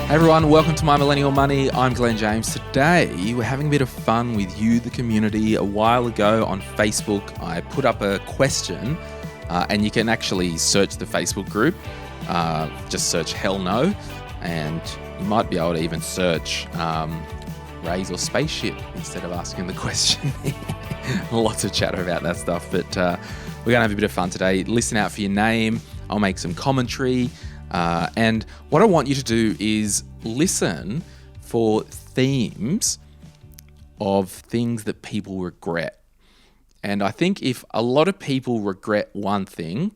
Hey everyone, welcome to My Millennial Money. I'm Glen James. Today, we're having a bit of fun with you, the community. A while ago on Facebook, I put up a question, and you can actually search the Facebook group. Just search Hell No, and you might be able to even search raise or spaceship instead of asking the question. Lots of chatter about that stuff, but we're going to have a bit of fun today. Listen out for your name. I'll make some commentary. And what I want you to do is listen for themes of things that people regret. And I think if a lot of people regret one thing,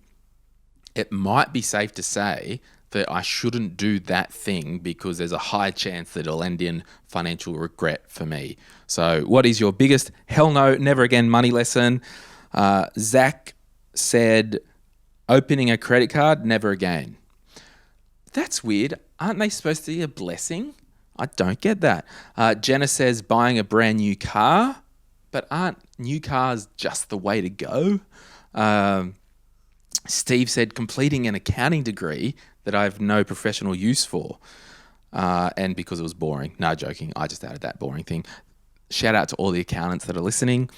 it might be safe to say that I shouldn't do that thing because there's a high chance that it'll end in financial regret for me. So what is your biggest hell no, never again money lesson? Zach said, opening a credit card, never again. That's weird. Aren't they supposed to be a blessing? I don't get that. Jenna says buying a brand new car, but aren't new cars just the way to go? Steve said completing an accounting degree that I have no professional use for, and because it was boring. No, joking. I just added that boring thing. Shout out to all the accountants that are listening.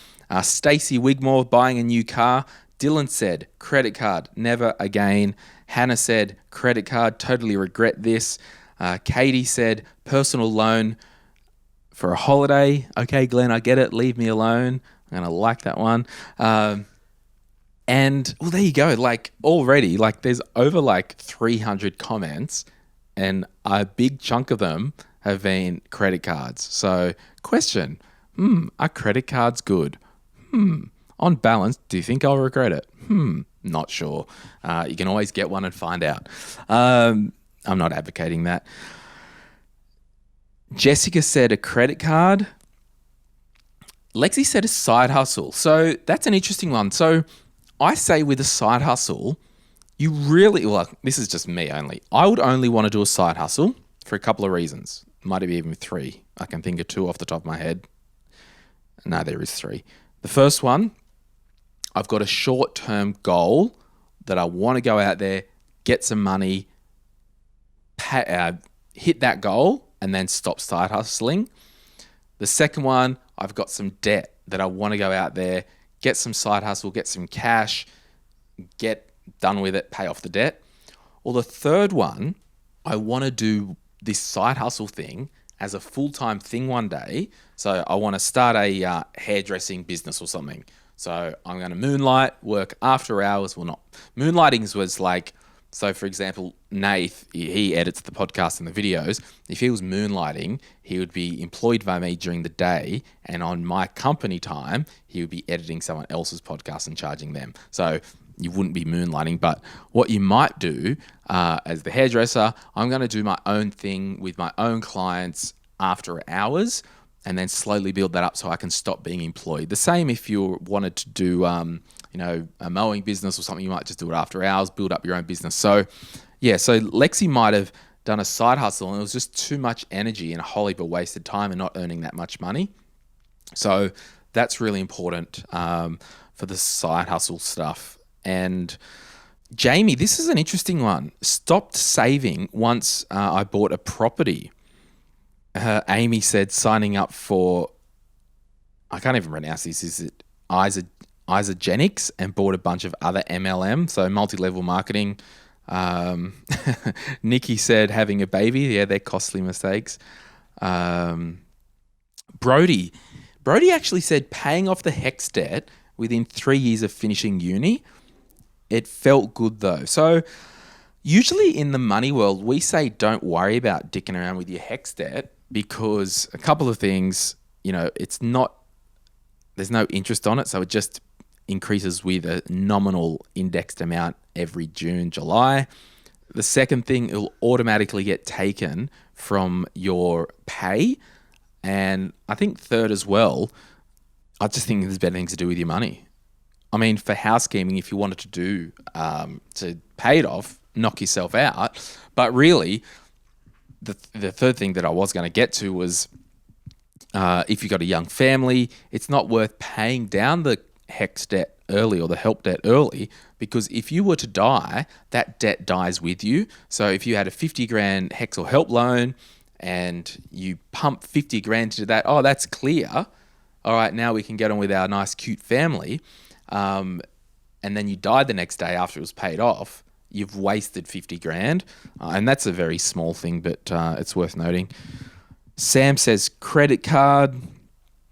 Stacey Wigmore buying a new car. Dylan said credit card, never again. Hannah said credit card, totally regret this. Katie said personal loan for a holiday. Okay, Glenn, I get it. Leave me alone. I'm going to like that one. And well, there you go. Like already, like there's over like 300 comments and a big chunk of them have been credit cards. So question, are credit cards good? On balance, do you think I'll regret it? Not sure. You can always get one and find out. I'm not advocating that. Jessica said a credit card. Lexi said a side hustle. So that's an interesting one. So I say with a side hustle, you really, well, this is just me only. I would only want to do a side hustle for a couple of reasons. Might be even three. I can think of two off the top of my head. No, there is three. The first one, I've got a short-term goal that I want to go out there, get some money, hit that goal, and then stop side hustling. The second one, I've got some debt that I want to go out there, get some side hustle, get some cash, get done with it, pay off the debt. Or the third one, I want to do this side hustle thing as a full-time thing one day. So I want to start a hairdressing business or something. So I'm going to moonlight, work after hours. Well, not. Moonlighting was like, so for example, Nath, he edits the podcast and the videos. If he was moonlighting, he would be employed by me during the day. And on my company time, he would be editing someone else's podcast and charging them. So you wouldn't be moonlighting. But what you might do as the hairdresser, I'm going to do my own thing with my own clients after hours, and then slowly build that up so I can stop being employed. The same if you wanted to do, a mowing business or something, you might just do it after hours, build up your own business. So, yeah, so Lexi might have done a side hustle and it was just too much energy and a whole heap of wasted time and not earning that much money. So that's really important for the side hustle stuff. And Jamie, this is an interesting one. Stopped saving once I bought a property. Amy said signing up for, I can't even pronounce this, is it Isogenics, and bought a bunch of other MLM, so multi-level marketing. Nikki said having a baby. Yeah, they're costly mistakes. Brody actually said paying off the HEX debt within 3 years of finishing uni. It felt good though. So usually in the money world, we say don't worry about dicking around with your HEX debt because a couple of things, there's no interest on it. So it just increases with a nominal indexed amount every June, July. The second thing, it'll automatically get taken from your pay. And I think third as well, I just think there's better things to do with your money. I mean, for housekeeping, if you wanted to do, to pay it off, knock yourself out. But really, the third thing that I was going to get to was if you've got a young family, it's not worth paying down the HEX debt early, or the help debt early, because if you were to die, that debt dies with you. So if you had a 50 grand HEX or help loan and you pump 50 grand into that, oh, that's clear. All right, now we can get on with our nice, cute family. And then you died the next day after it was paid off. You've wasted 50 grand. And that's a very small thing, but it's worth noting. Sam says credit card.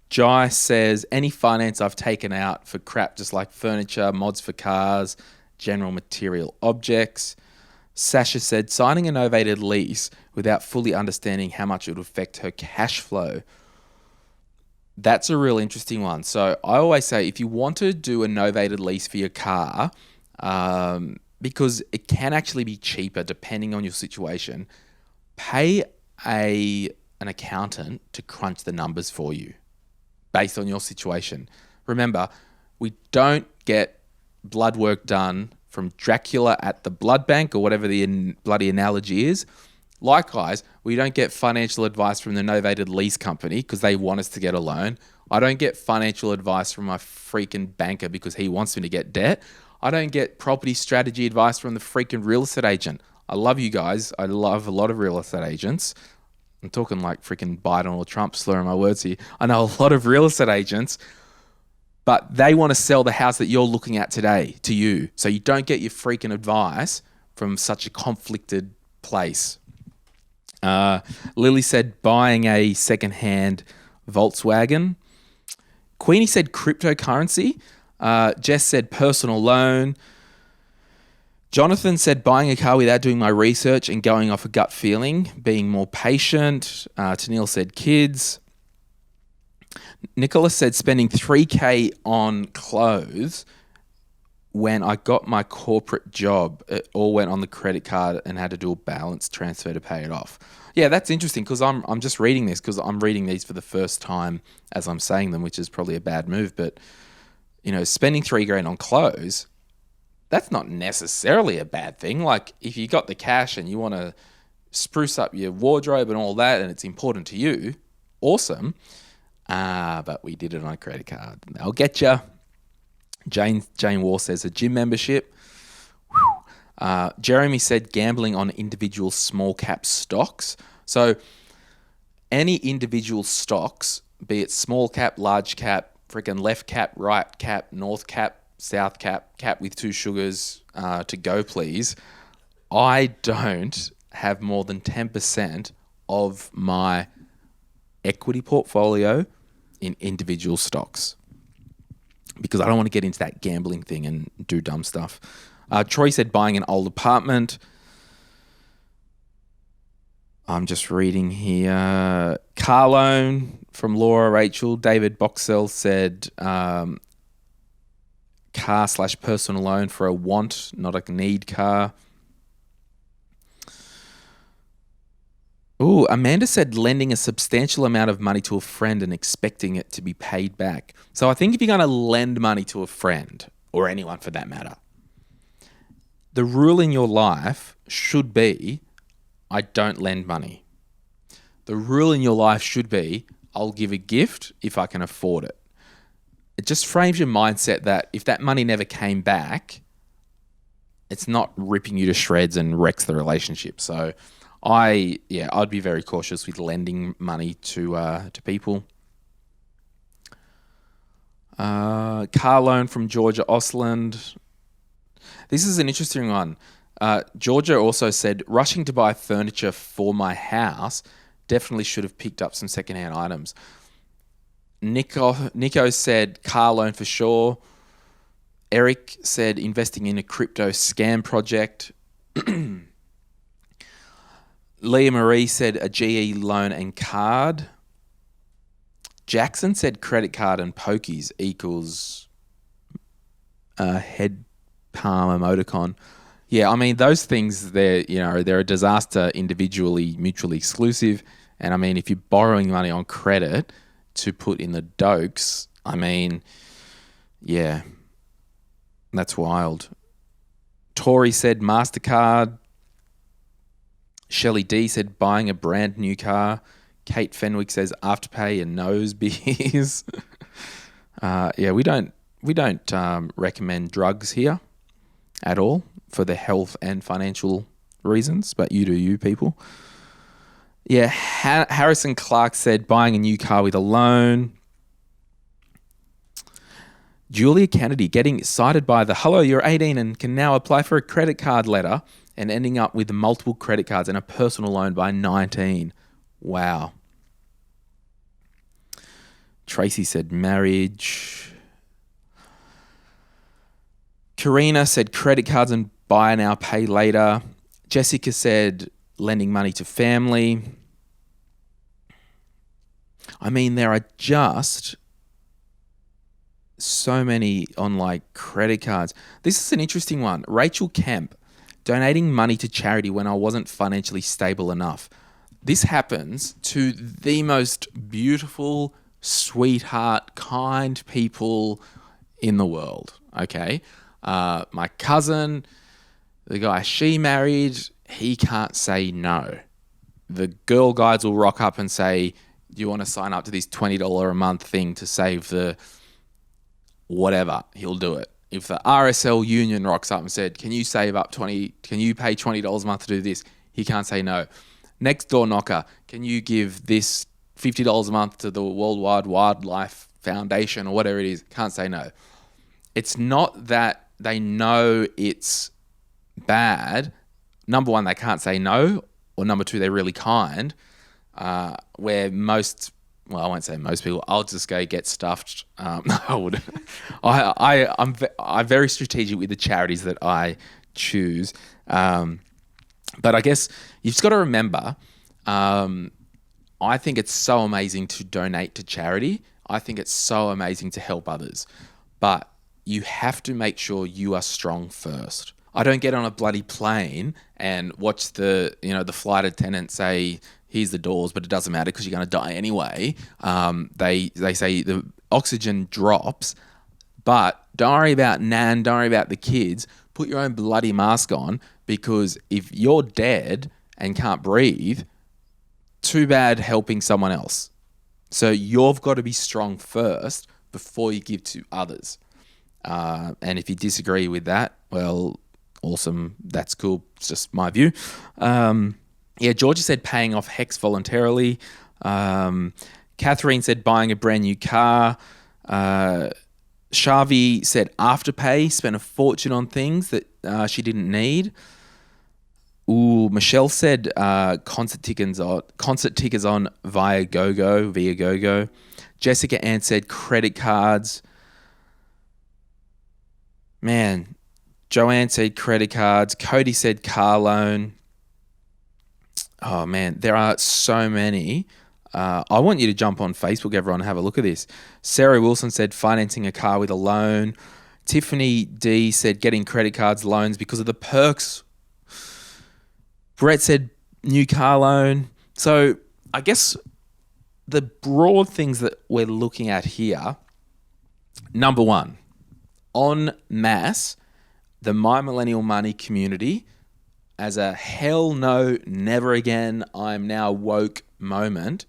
Jai says any finance I've taken out for crap, just like furniture, mods for cars, general material objects. Sasha said signing a novated lease without fully understanding how much it would affect her cash flow. That's a real interesting one. So I always say if you want to do a novated lease for your car, because it can actually be cheaper depending on your situation, pay an accountant to crunch the numbers for you based on your situation. Remember, we don't get blood work done from Dracula at the blood bank or whatever the bloody analogy is. Likewise, we don't get financial advice from the novated lease company because they want us to get a loan. I don't get financial advice from my freaking banker because he wants me to get debt. I don't get property strategy advice from the freaking real estate agent. I love you guys. I love a lot of real estate agents. I'm talking like freaking Biden or Trump, slurring my words here. I know a lot of real estate agents, but they want to sell the house that you're looking at today to you. So you don't get your freaking advice from such a conflicted place. Lily said buying a secondhand Volkswagen. Queenie said cryptocurrency. Jess said personal loan. Jonathan said buying a car without doing my research and going off a gut feeling, being more patient. Tanil said kids. Nicholas said spending $3,000 on clothes when I got my corporate job. It all went on the credit card and had to do a balance transfer to pay it off. Yeah, that's interesting because I'm just reading this because I'm reading these for the first time as I'm saying them, which is probably a bad move. But, spending $3,000 on clothes, that's not necessarily a bad thing. Like if you got the cash and you want to spruce up your wardrobe and all that and it's important to you, awesome. But we did it on a credit card. I'll get you. Jane War says a gym membership. Jeremy said gambling on individual small cap stocks. So any individual stocks, be it small cap, large cap, freaking left cap, right cap, north cap, south cap, cap with two sugars to go, please. I don't have more than 10% of my equity portfolio in individual stocks because I don't want to get into that gambling thing and do dumb stuff. Troy said buying an old apartment. I'm just reading here. Car loan from Laura Rachel. David Boxell said car/personal loan for a want, not a need car. Ooh, Amanda said lending a substantial amount of money to a friend and expecting it to be paid back. So I think if you're going to lend money to a friend, or anyone for that matter, the rule in your life should be, I don't lend money. The rule in your life should be, I'll give a gift if I can afford it. It just frames your mindset that if that money never came back, it's not ripping you to shreds and wrecks the relationship. So I'd be very cautious with lending money to people. Car loan from Georgia Osland. This is an interesting one. Georgia also said, rushing to buy furniture for my house, definitely should have picked up some secondhand items. Nico said car loan for sure. Eric said investing in a crypto scam project. Leah Marie said a GE loan and card. Jackson said credit card and pokies equals head palm emoticon. Yeah, I mean, those things, they're a disaster individually, mutually exclusive. And I mean, if you're borrowing money on credit to put in the dokes, I mean, yeah, that's wild. Tori said MasterCard. Shelley D said buying a brand new car. Kate Fenwick says Afterpay and nose beers. We don't we don't recommend drugs here at all for the health and financial reasons, but you do you, people. Yeah, Harrison Clark said buying a new car with a loan. Julia Kennedy getting excited by the hello, you're 18 and can now apply for a credit card letter and ending up with multiple credit cards and a personal loan by 19. Wow. Tracy said marriage. Karina said credit cards and buy now, pay later. Jessica said lending money to family. I mean, there are just so many on like credit cards. This is an interesting one. Rachel Kemp, donating money to charity when I wasn't financially stable enough. This happens to the most beautiful, sweetheart, kind people in the world. Okay. My cousin, the guy she married, he can't say no. The girl guides will rock up and say, do you want to sign up to this $20 a month thing to save the whatever? He'll do it. If the RSL union rocks up and said, can you pay $20 a month to do this? He can't say no. Next door knocker, can you give this $50 a month to the Worldwide Wildlife Foundation or whatever it is? Can't say no. It's not that they know it's bad. Number one, they can't say no. Or number two, they're really kind. Where most, well, I won't say most people, I'll just go get stuffed. I'm very strategic with the charities that I choose. But I guess you've just got to remember, I think it's so amazing to donate to charity. I think it's so amazing to help others. But you have to make sure you are strong first. I don't get on a bloody plane and watch the flight attendant say, here's the doors, but it doesn't matter because you're going to die anyway. They say the oxygen drops, but don't worry about Nan, don't worry about the kids. Put your own bloody mask on, because if you're dead and can't breathe, too bad helping someone else. So you've got to be strong first before you give to others. And if you disagree with that, well, awesome. That's cool. It's just my view. Georgia said paying off HEX voluntarily. Catherine said buying a brand new car. Shavi said Afterpay, spent a fortune on things that she didn't need. Michelle said concert tickets on via GoGo. Jessica Ann said credit cards. Man, Joanne said credit cards. Cody said car loan. Oh, man, there are so many. I want you to jump on Facebook, everyone, and have a look at this. Sarah Wilson said financing a car with a loan. Tiffany D said getting credit cards, loans because of the perks. Brett said new car loan. So I guess the broad things that we're looking at here, number one, en masse, the My Millennial Money community, as a hell no, never again, I'm now woke moment,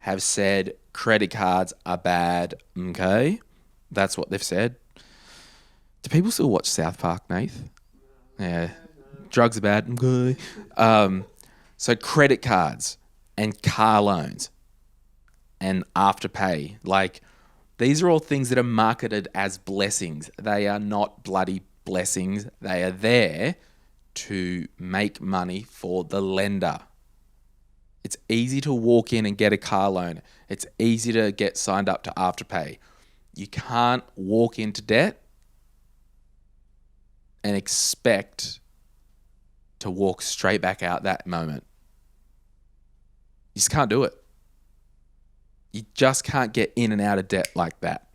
have said credit cards are bad, okay? That's what they've said. Do people still watch South Park, Nath? Yeah. Drugs are bad, okay. So credit cards and car loans and Afterpay, like, these are all things that are marketed as blessings. They are not bloody blessings. They are there to make money for the lender. It's easy to walk in and get a car loan. It's easy to get signed up to Afterpay. You can't walk into debt and expect to walk straight back out that moment. You just can't do it. You just can't get in and out of debt like that,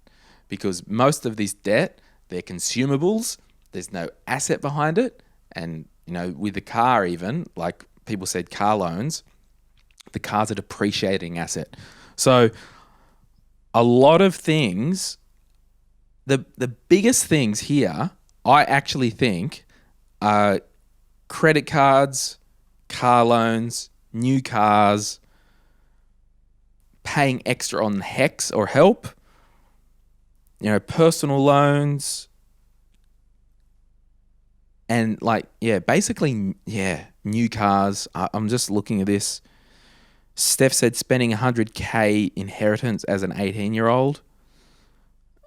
because most of this debt, they're consumables. There's no asset behind it. And, with the car even, like people said, car loans, the car's a depreciating asset. So a lot of things, the biggest things here, I actually think, are credit cards, car loans, new cars, paying extra on HEX or help, personal loans. And basically, new cars. I'm just looking at this. Steph said spending $100K inheritance as an 18-year-old.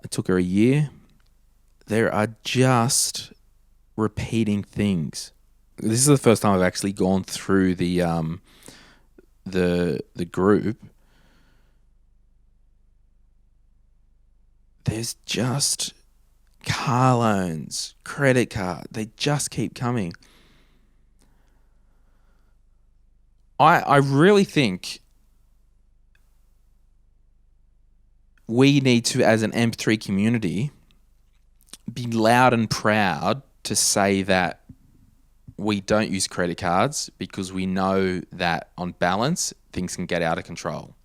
It took her a year. There are just repeating things. This is the first time I've actually gone through the group. There's just car loans, credit card. They just keep coming. I really think we need to, as an M3 community, be loud and proud to say that we don't use credit cards because we know that on balance, things can get out of control.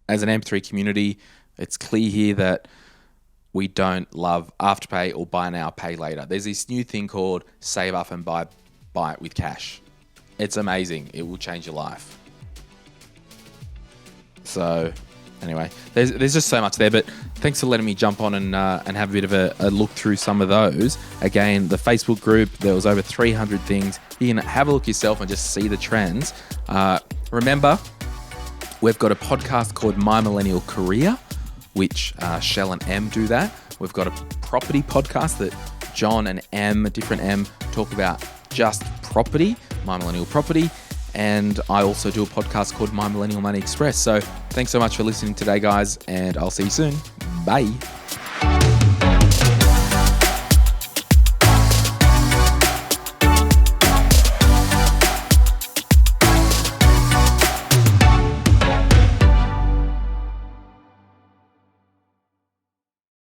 As an M3 community, it's clear here that we don't love Afterpay or buy now, pay later. There's this new thing called save up and buy it with cash. It's amazing. It will change your life. So anyway, there's just so much there, but thanks for letting me jump on and have a bit of a look through some of those. Again, the Facebook group, there was over 300 things. You can have a look yourself and just see the trends. Remember, we've got a podcast called My Millennial Career, which Shell and M do that. We've got a property podcast that John and different M, talk about just property, My Millennial Property. And I also do a podcast called My Millennial Money Express. So thanks so much for listening today, guys, and I'll see you soon. Bye.